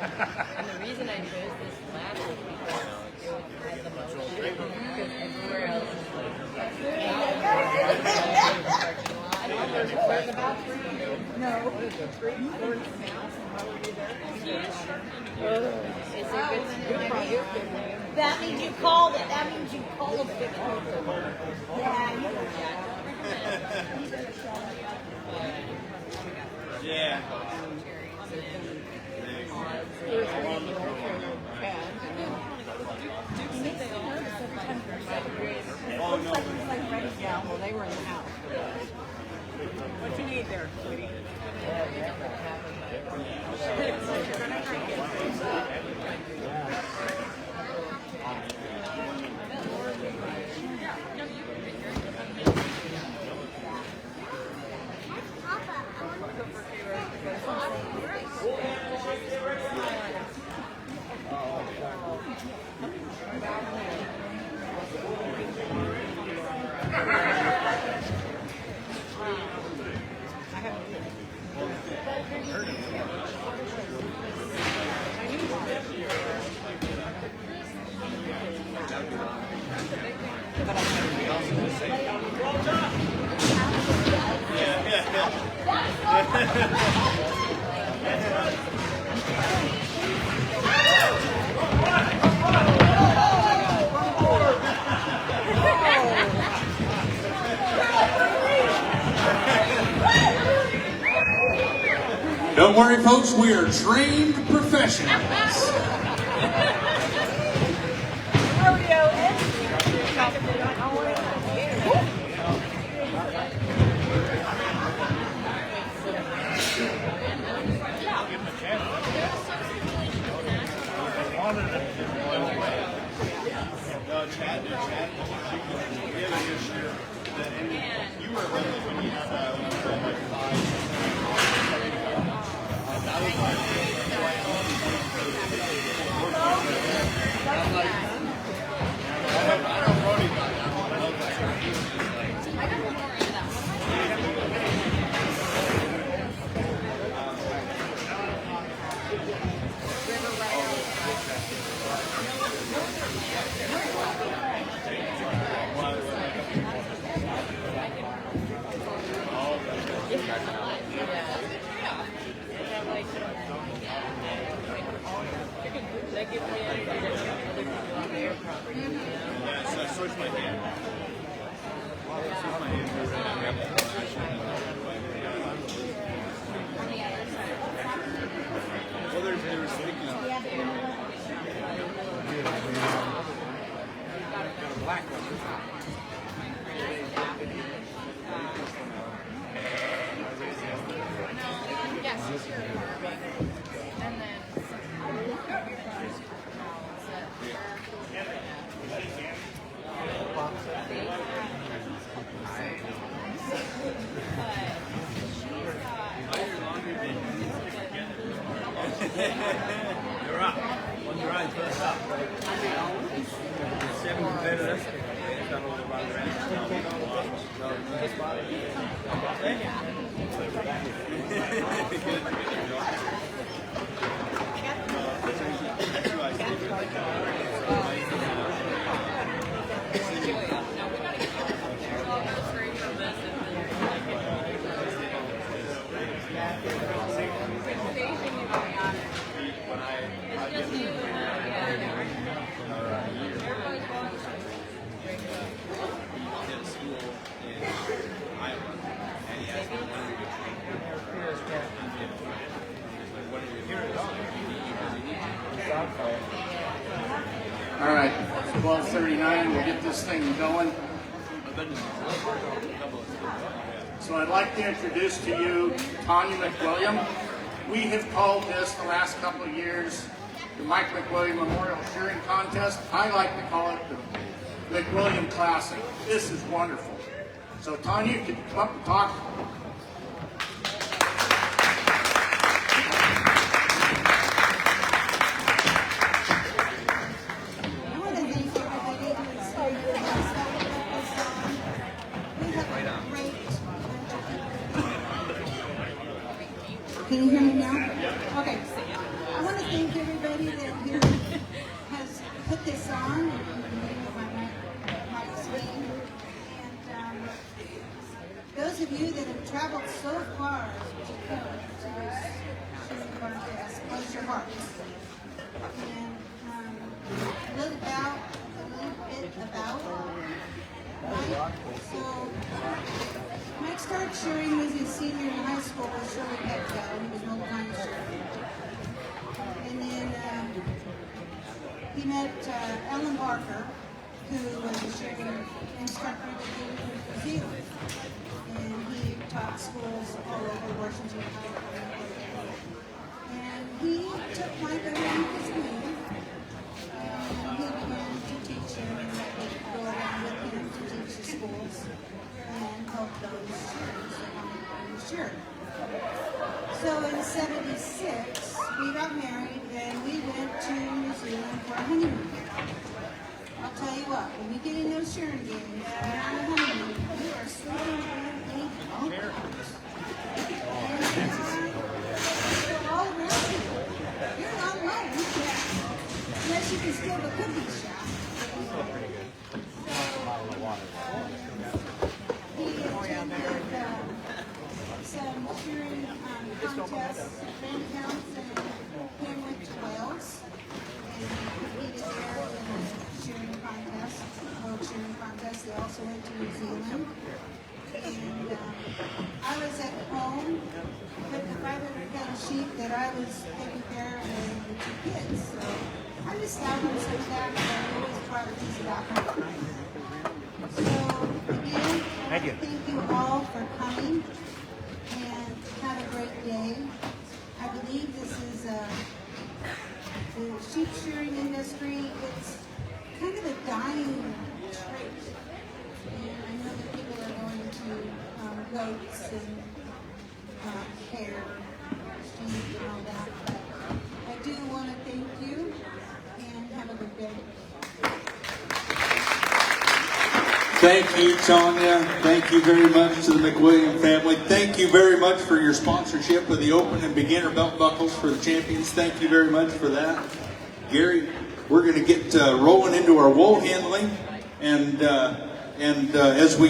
And the reason I chose this lab was because it had the most because everywhere else is like about 3 years. No. 3 quarters of now. How are you there? That means you called it. That means you called it. Yeah. Oh, no. Yeah, well, they were in the house. What you need there, sweetie? Don't worry, folks, we are trained professionals. You're up. On your own, first up. 7 competitors. Done all the run around. All right, 12:39, we'll get this thing going. So I'd like to introduce to you Tanya McWilliam. We have called this the last couple of years the Mike McWilliam Memorial Shearing Contest. I like to call it the McWilliam Classic. This is wonderful. So Tanya, could you come up and talk? you that have traveled so far to come to this shearing contest, close your hearts. And a little bit about Mike. So Mike started shearing as a senior in high school with Shirley Petco. He was an old-time shearer. And then he met Ellen Barker, who was a shearing instructor that he was in New Zealand. And he taught schools all over Washington, California. And he took Mike under his wing, and he began to teach him, and I would go around with him to teach the schools and help those shearers that wanted to shear. So in '76, we got married, and we went to New Zealand for a honeymoon. I'll tell you what, when you get in those shearing games, when you're on a honeymoon, you are sleeping in a bunker. And all around you. You're not alone. Unless you can steal the cookie shop. He attended some shearing contests, band counts, and he went to Wales and competed there in a shearing contest, world shearing contest. They also went to New Zealand. And I was at home with the 500 pound sheep that I was taking care of and the two kids. So I just stopped and said that, and I always brought a piece of apple. So again, thank you all for coming, and have a great day. I believe this is the sheep shearing industry. It's kind of a dying trait. And I know that people are going to goats and hair, sheep, and all that. But I do want to thank you, and have a good day. Thank you, Tanya. Thank you very much to the McWilliam family. Thank you very much for your sponsorship of the Open and Beginner belt buckles for the champions. Thank you very much for that. Gary, we're going to get rolling into our wool handling, and as we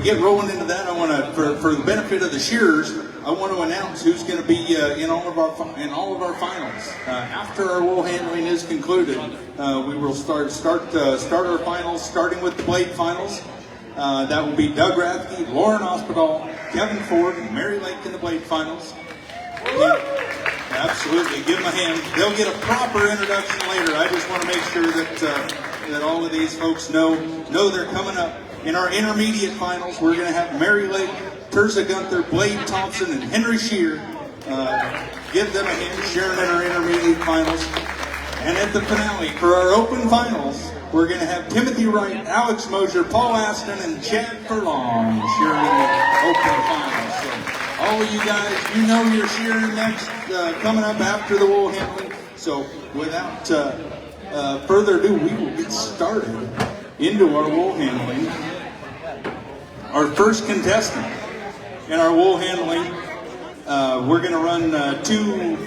get rolling into that, I want to, for the benefit of the shearers, I want to announce who's going to be in all of our finals. After our wool handling is concluded, we will start our finals, starting with the blade finals. That will be Doug Rathke, Lauren Hospital, Kevin Ford, and Mary Lake in the blade finals. Absolutely, give them a hand. They'll get a proper introduction later. I just want to make sure that all of these folks know they're coming up. In our intermediate finals, we're going to have Mary Lake, Terza Gunther, Blade Thompson, and Henry Shear. Give them a hand, sharing in our intermediate finals. And at the finale, for our open finals, we're going to have Timothy Wright, Alex Mosier, Paul Aston, and Chad Furlong sharing the open finals. So all of you guys, you know you're shearing next, coming up after the wool handling. So without further ado, we will get started into our wool handling. Our first contestant in our wool handling, we're going to run two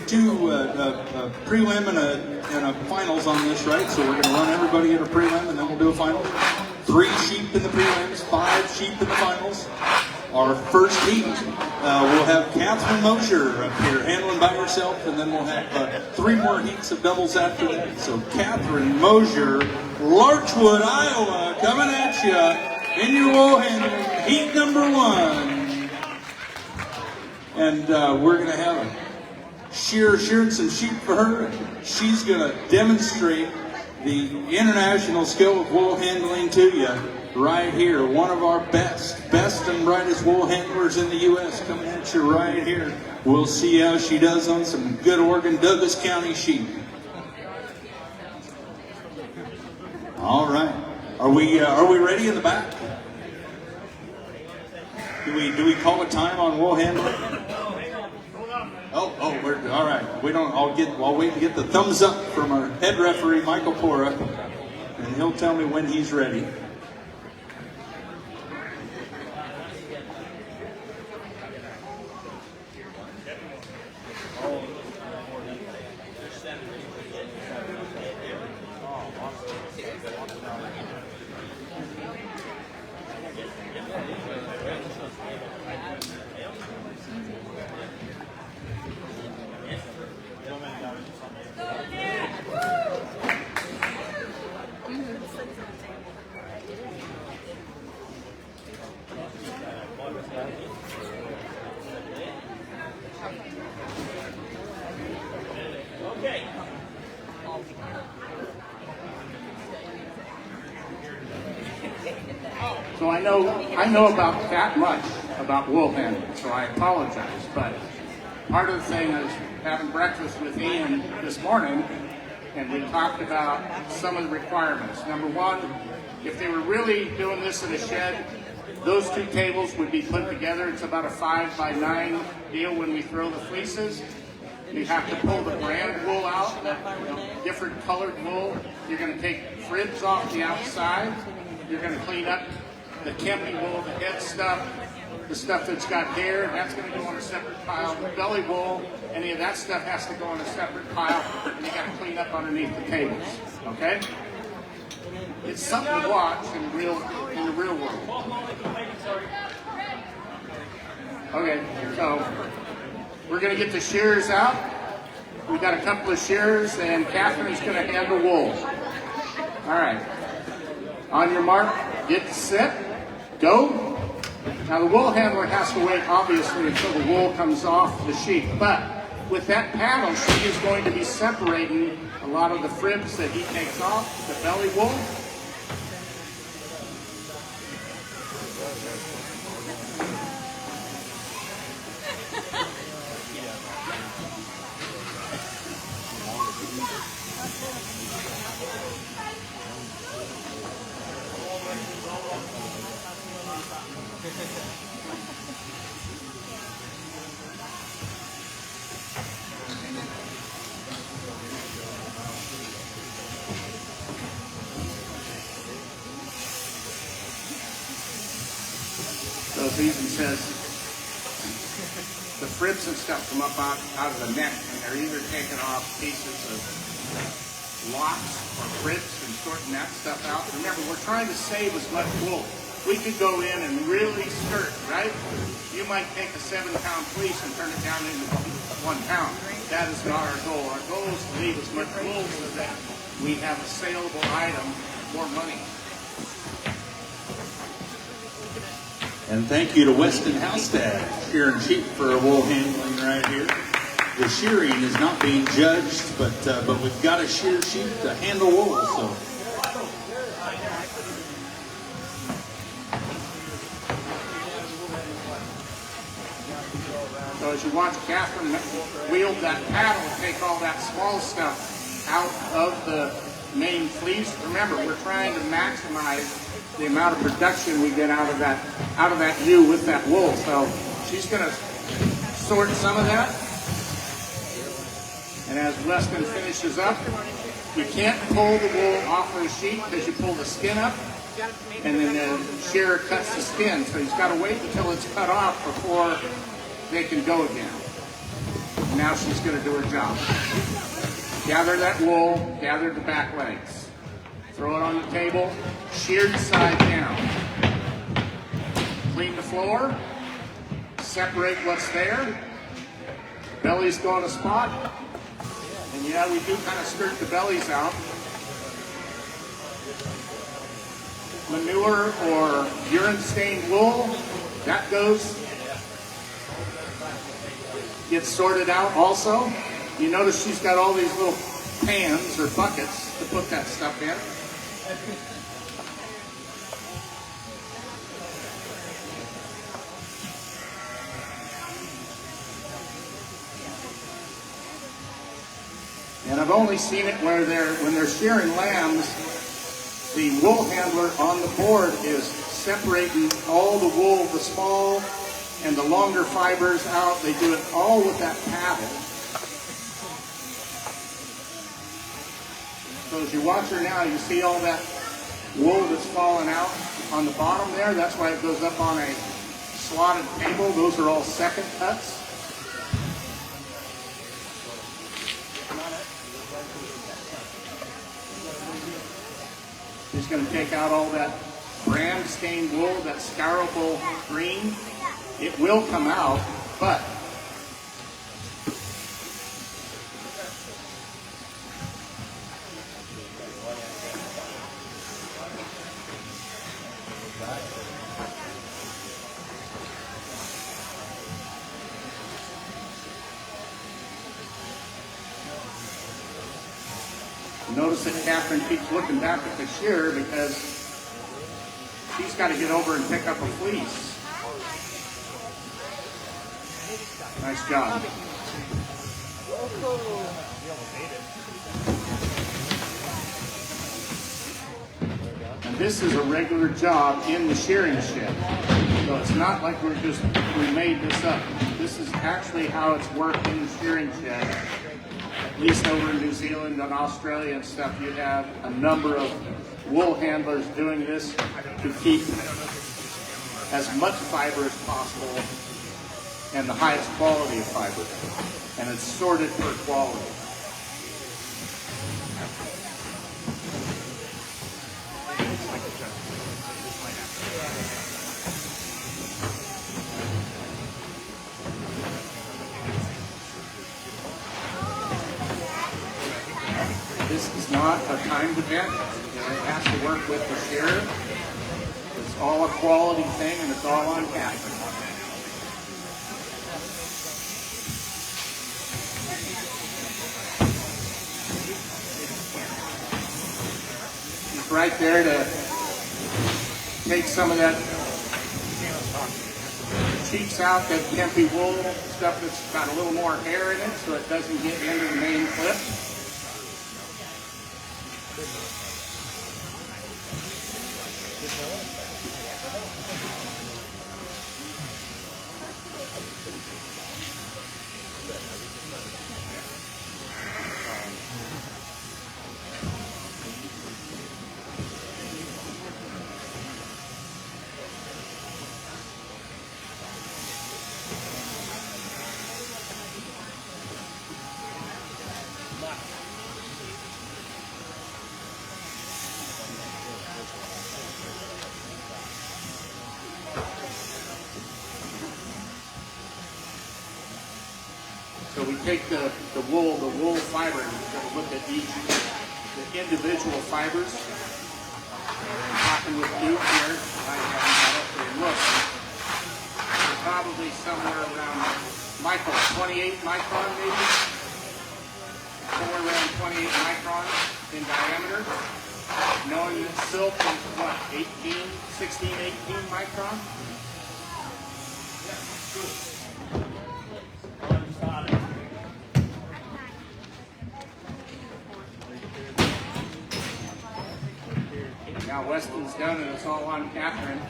prelim and a finals on this, right? So we're going to run everybody in a prelim, and then we'll do a final. 3 sheep in the prelims, 5 sheep in the finals. Our first heat, we'll have Catherine Mosher up here handling by herself, and then we'll have 3 more heats of doubles after that. So Catherine Mosher, Larchwood, Iowa, coming at you in your wool handling, heat number 1. And we're going to have a shearing some sheep for her. She's going to demonstrate the international skill of wool handling to you. Right here, one of our best and brightest wool handlers in the U.S. coming at you right here. We'll see how she does on some good Oregon Douglas County sheep. All right, are we ready in the back? Do we call a time on wool handling? Oh, we're all right. I'll wait and get the thumbs up from our head referee Michael Pora, and he'll tell me when he's ready. So I know about that much about wool handling, so I apologize. But part of the thing, I was having breakfast with Ian this morning, and we talked about some of the requirements. Number one, if they were really doing this in a shed, those two tables would be put together. It's about a 5 by 9 deal when we throw the fleeces. You have to pull the brand wool out, different colored wool. You're going to take frizz off the outside. You're going to clean up the kempi wool, the head stuff, the stuff that's got hair. That's going to go on a separate pile. The belly wool, any of that stuff has to go on a separate pile, and you got to clean up underneath the tables. Okay? It's something to watch in the real world. Okay, so we're going to get the shears out. We've got a couple of shears, and Catherine's going to handle wool. All right. On your mark, get set, go. Now the wool handler has to wait, obviously, until the wool comes off the sheep. But with that paddle, she is going to be separating a lot of the frizz that he takes off, the belly wool. So it even says the frizz and stuff come up out of the neck, and they're either taking off pieces of locks or frizz and sorting that stuff out. Remember, we're trying to save as much wool. We could go in and really skirt, right? You might take a 7-pound fleece and turn it down into 1 pound. That is not our goal. Our goal is to leave as much wool so that we have a saleable item, more money. And thank you to Weston Halstad, shearing sheep for wool handling right here. The shearing is not being judged, but we've got a shear sheep to handle wool. So as you watch Catherine wield that paddle and take all that small stuff out of the main fleece, remember, we're trying to maximize the amount of production we get out of that ewe with that wool. So she's going to sort some of that. And as Weston finishes up, you can't pull the wool off of the sheep because you pull the skin up, and then the shearer cuts the skin. So he's got to wait until it's cut off before they can go again. Now she's going to do her job. Gather that wool, gather the back legs. Throw it on the table, sheared side down. Clean the floor, separate what's there. Bellies go on a spot. And yeah, we do kind of skirt the bellies out. Manure or urine-stained wool, that gets sorted out also. You notice she's got all these little pans or buckets to put that stuff in. And I've only seen it where when they're shearing lambs, the wool handler on the board is separating all the wool, the small and the longer fibers out. They do it all with that paddle. So as you watch her now, you see all that wool that's falling out on the bottom there. That's why it goes up on a slotted table. Those are all second cuts. She's going to take out all that brand stained wool, that scarable green. It will come out, but notice that Catherine keeps looking back at the shearer because She's got to get over and pick up a fleece. Nice job. And this is a regular job in the shearing shed. So it's not like we made this up. This is actually how it's worked in the shearing shed. At least over in New Zealand and Australia and stuff, you have a number of wool handlers doing this to keep as much fiber as possible and the highest quality of fiber. And it's sorted for quality. This is not a timed event. It has to work with the shearer. It's all a quality thing and it's all on camera. He's right there to take some of that cheeks out, that kempy wool stuff that's got a little more hair in it so it doesn't get into the main clip. So we take the wool fiber, and we're going to look at the individual fibers. I'm talking with Duke here. I haven't got up there and looked. They're probably somewhere around, Michael, 28 micron maybe? Somewhere around 28 micron in diameter. Knowing that silk is what, 16, 18 micron? Now Weston's done and it's all on Catherine.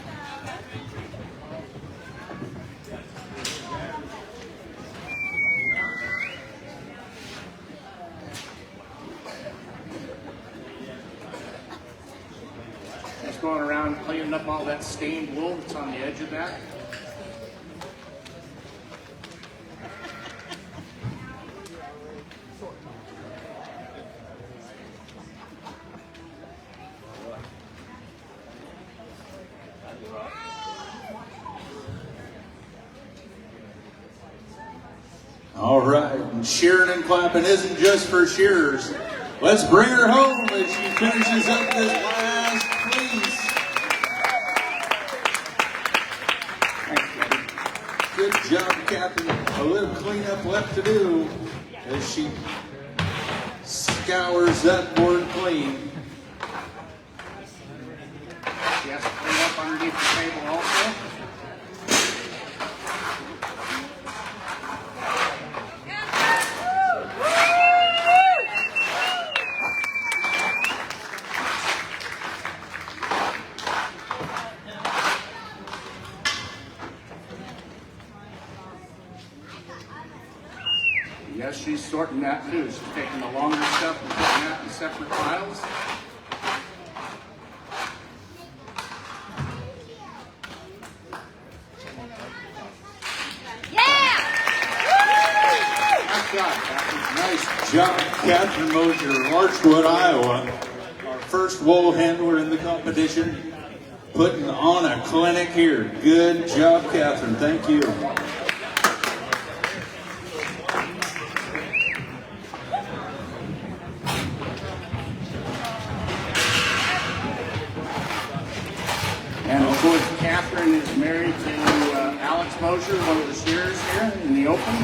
Just going around cleaning up all that stained wool that's on the edge of that. All right, and shearing and clapping isn't just for shearers. Let's bring her home as she finishes up this last piece. Good job, Captain. A little cleanup left to do as she scours that board clean. She has to clean up underneath the table also. Yes, she's sorting that too. She's taking the longer stuff and putting that in separate piles. Nice job, Catherine Mosier, Larchwood, Iowa. Our first wool handler in the competition, putting on a clinic here. Good job, Catherine. Thank you. And of course, Catherine is married to Alex Mosier, one of the shearers here in the open.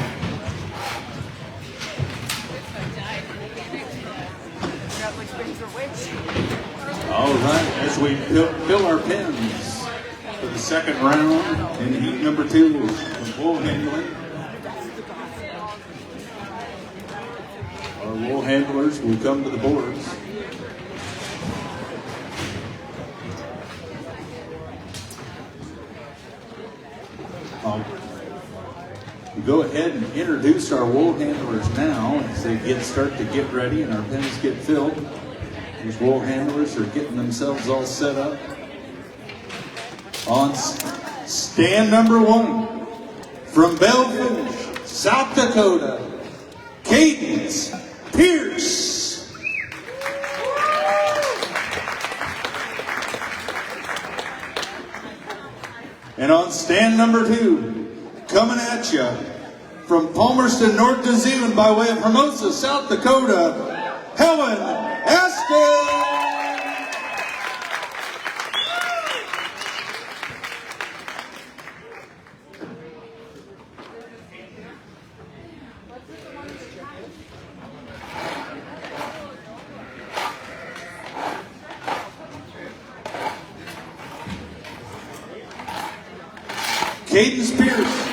All right, as we fill our pins. for the second round in heat number 2 of wool handling. Our wool handlers will come to the boards. I'll go ahead and introduce our wool handlers now as they start to get ready and our pens get filled. These wool handlers are getting themselves all set up. On stand number 1, from Belfast, South Dakota, Cadence Pierce. And on stand number 2, coming at you from Palmerston, North New Zealand, by way of Hermosa, South Dakota, Helen Aston. Cadence Pierce,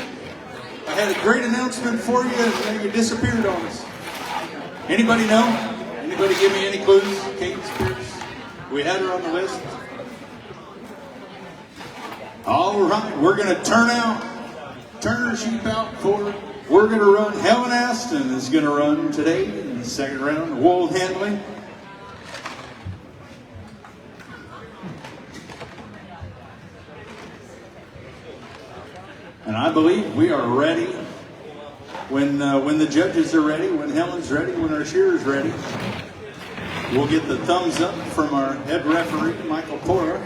I had a great announcement for you and you disappeared on us. Anybody know? Anybody give me any clues? Cadence Pierce? We had her on the list. All right, we're going to turn her sheep out for, we're going to run, Helen Aston is going to run today in the second round, wool handling. And I believe we are ready when the judges are ready, when Helen's ready, when our shearer's ready. We'll get the thumbs up from our head referee, Michael Porter.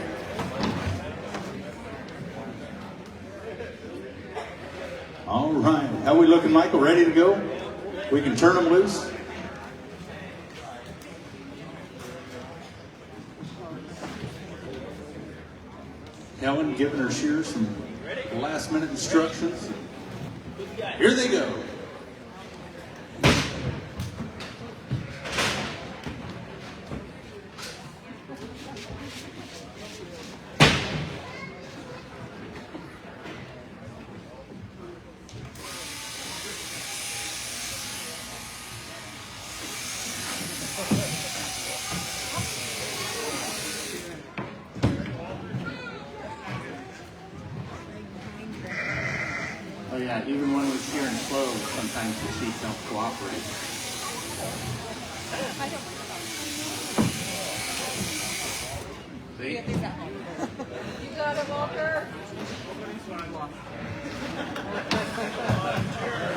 All right. How we looking, Michael? Ready to go? We can turn them loose. Helen giving her shearers some last minute instructions. Here they go. Oh yeah, even when we're shearing slow, sometimes the sheep don't cooperate. See? You got it, Walker.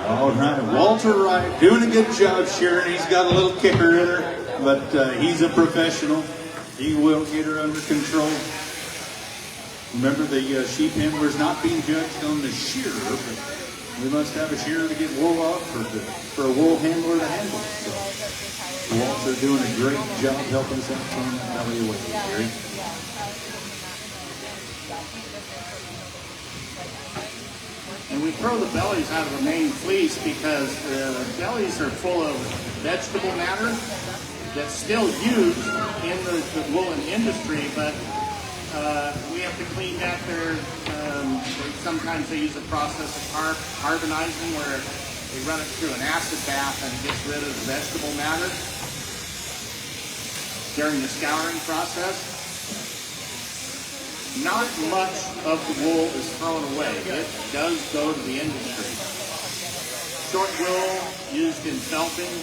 All right, Walter Wright doing a good job shearing. He's got a little kicker in her, but he's a professional. He will get her under control. Remember, the sheep handler is not being judged on the shearer, but we must have a shearer to get wool off for a wool handler to handle. So Walter doing a great job helping us out from that belly away, Gary. And we throw the bellies out of the main fleece because the bellies are full of vegetable matter that's still used in the woolen industry, but we have to clean that. Sometimes they use a process of carbonizing where they run it through an acid bath and it gets rid of the vegetable matter during the scouring process. Not much of the wool is thrown away. It does go to the industry. Short wool used in felting.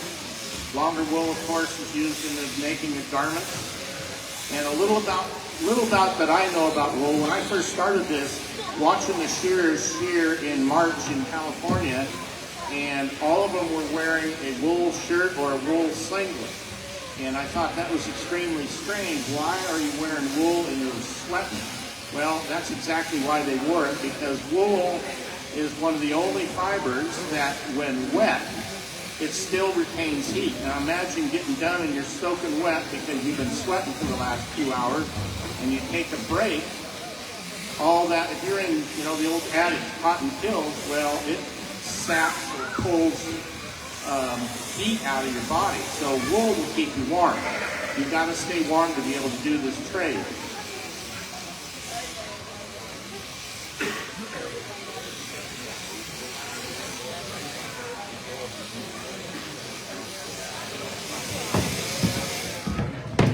Longer wool, of course, is used in the making of garments. And a little about that I know about wool. When I first started this, watching the shearers shear in March in California, and all of them were wearing a wool shirt or a wool singlet. And I thought that was extremely strange. Why are you wearing wool and you're sweating? Well, that's exactly why they wore it, because wool is one of the only fibers that, when wet, it still retains heat. Now imagine getting done and you're soaking wet because you've been sweating for the last few hours, and you take a break. All that, if you're in, the old adage, cotton kills, well, it saps or pulls heat out of your body. So wool will keep you warm. You've got to stay warm to be able to do this trade.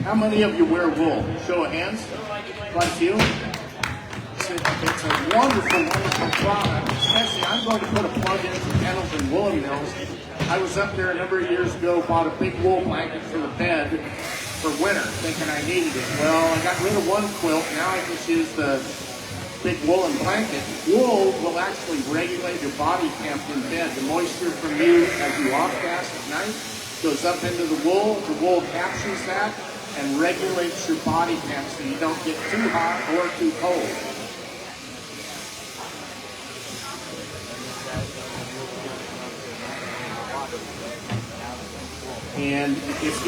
How many of you wear wool? Show of hands. Quite a few. It's a wonderful, wonderful product. Especially, I'm going to put a plug in for Pendleton Woolen Mills. I was up there a number of years ago, bought a big wool blanket for the bed for winter, thinking I needed it. Well, I got rid of one quilt. Now I just use the big woolen blanket. Wool will actually regulate your body temp in bed. The moisture from you as you off gas at night goes up into the wool. The wool captures that and regulates your body temp so you don't get too hot or too cold. And if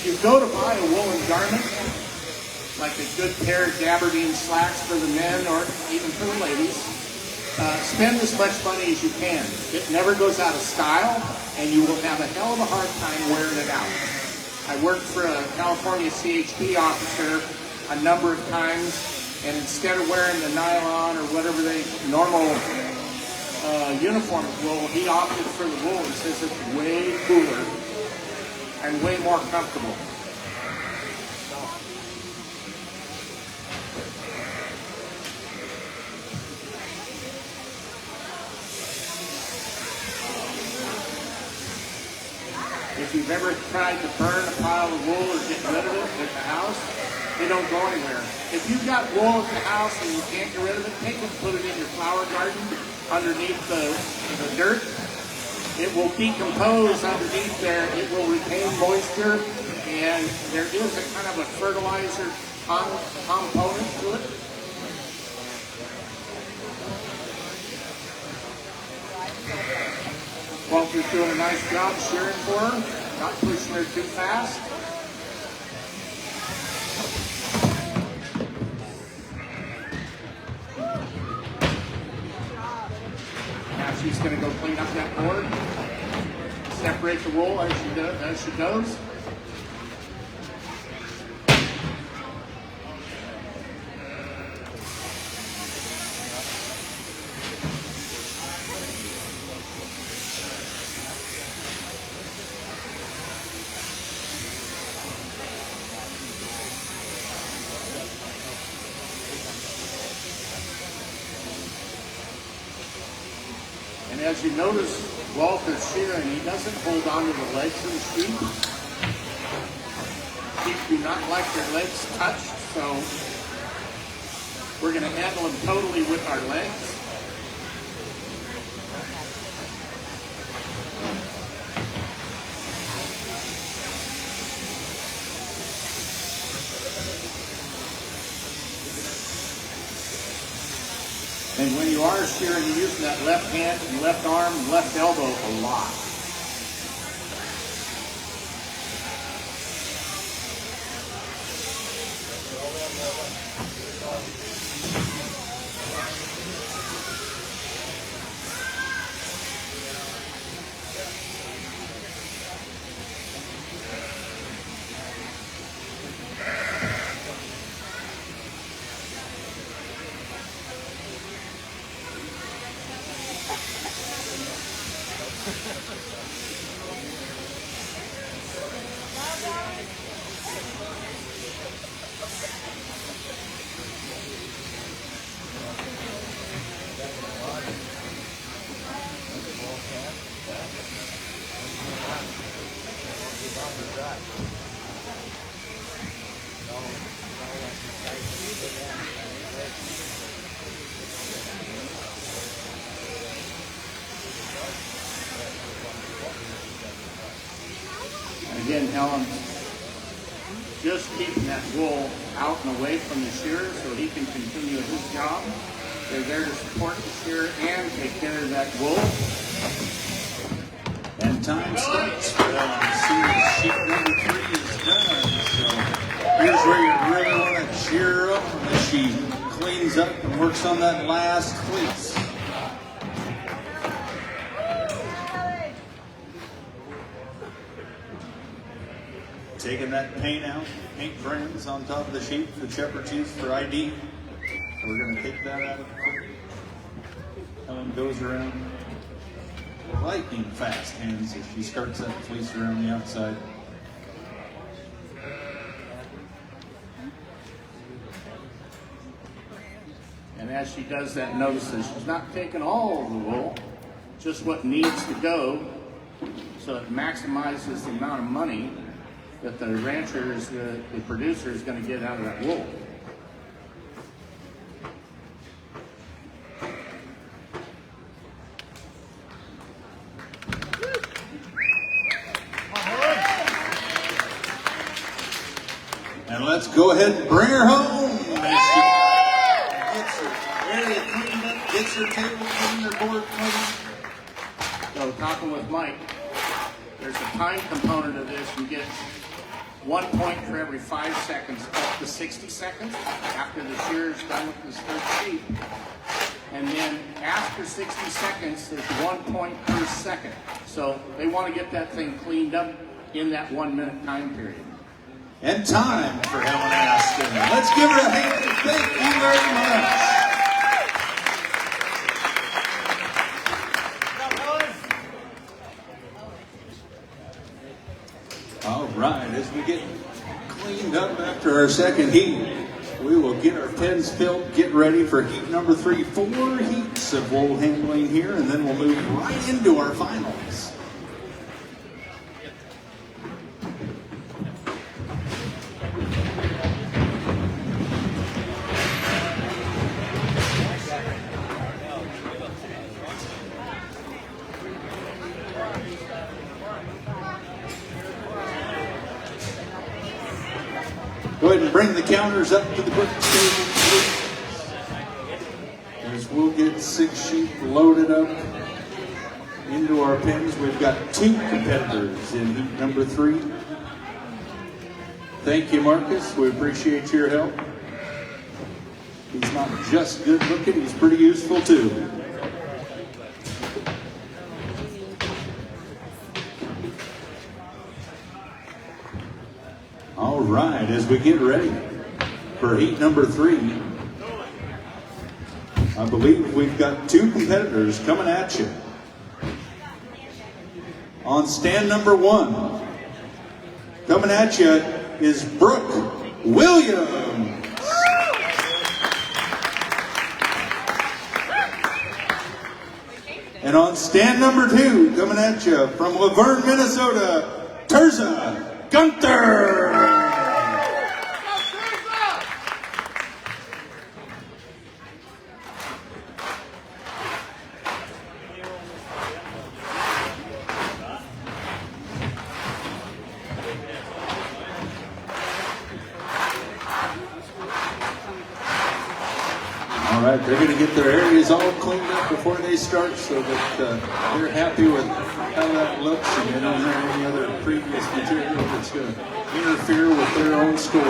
you go to buy a woolen garment, like a good pair of gabardine slacks for the men or even for the ladies, spend as much money as you can. It never goes out of style, and you will have a hell of a hard time wearing it out. I worked for a California CHP officer a number of times, and instead of wearing the nylon or whatever they normal uniform wool, he opted for the wool. He says it's way cooler and way more comfortable. If you've ever tried to burn a pile of wool or get rid of it at the house, they don't go anywhere. If you've got wool at the house and you can't get rid of it, take it and put it in your flower garden underneath the dirt. It will decompose underneath there. It will retain moisture, and there is a kind of a fertilizer component to it. Walter's doing a nice job shearing for her, not pushing her too fast. Now she's going to go clean up that board, separate the wool as she goes. And as you notice, Walter's shearing, he doesn't hold on to the legs of the sheep. Sheep do not like their legs touched, so we're going to handle them totally with our legs. And when you are shearing, you're using that left hand and left arm and left elbow a lot. Again, Helen, just keeping that wool out and away from the shearer so he can continue his job. They're there to support the shearer and take care of that wool. And time starts for Helen. See, sheet number 3 is done. So here's where you really want to cheer her up as she cleans up and works on that last fleece. Taking that paint out, paint brands on top of the sheet the shepherds use for ID. We're going to take that out of the quick. Helen goes around lightning fast hands as she starts that fleece around the outside. And as she does that, notice that she's not taking all of the wool, just what needs to go, so it maximizes the amount of money that the rancher, the producer, is going to get out of that wool. And let's go ahead and bring her home. As she gets her area cleaned up, gets her table cleaned, her board cleaned. So talking with Mike, there's a time component of this. You get 1 point for every 5 seconds up to 60 seconds after the shearer's done with this third sheet. And then after 60 seconds, there's 1 point per second. So they want to get that thing cleaned up in that 1 minute time period. And time for Helen Aston. Let's give her a hand. Thank you very much. All right, as we get cleaned up after our second heat, we will get our pens filled, get ready for heat number 3. 4 heats of wool handling here, and then we'll move right into our finals. Go ahead and bring the counters up to the book table, please. As we'll get 6 sheet loaded up into our pens. We've got 2 competitors in heat number 3. Thank you, Marcus. We appreciate your help. He's not just good looking, he's pretty useful too. All right, as we get ready for heat number 3, I believe we've got 2 competitors coming at you. On stand number 1, coming at you is Brooke Williams. And on stand number 2, coming at you from Laverne, Minnesota, Terza Gunther. All right, they're going to get their areas all cleaned up before they start so that they're happy with how that looks, and they don't have any other previous material that's going to interfere with their own score.